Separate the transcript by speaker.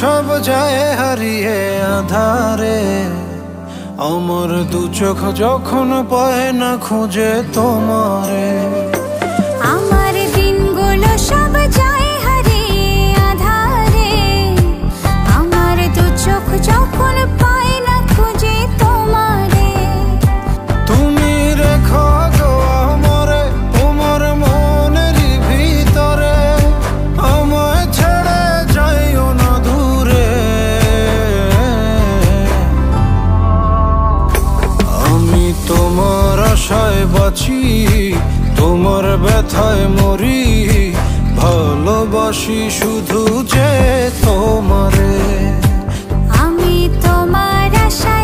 Speaker 1: সব যায় হারিয়ে আধারে, আমার দু চোখ যখন পায় না খুঁজে তোমারে।
Speaker 2: আমার দিনগুলো সব যায় হারিয়ে আধারে, আমার দু চোখ যখন পায় না খুঁজে তোমারে।
Speaker 1: তুমি রেখো গো আমারে তোমার মনের ভিতরে, আমায় ছেড়ে যাইও না দূরে। আমি তোমার আশায় বাঁচি, তোমার ব্যথায় মরি, ভালোবাসি শুধু যে তোমারে।
Speaker 2: আমি তোমার আশা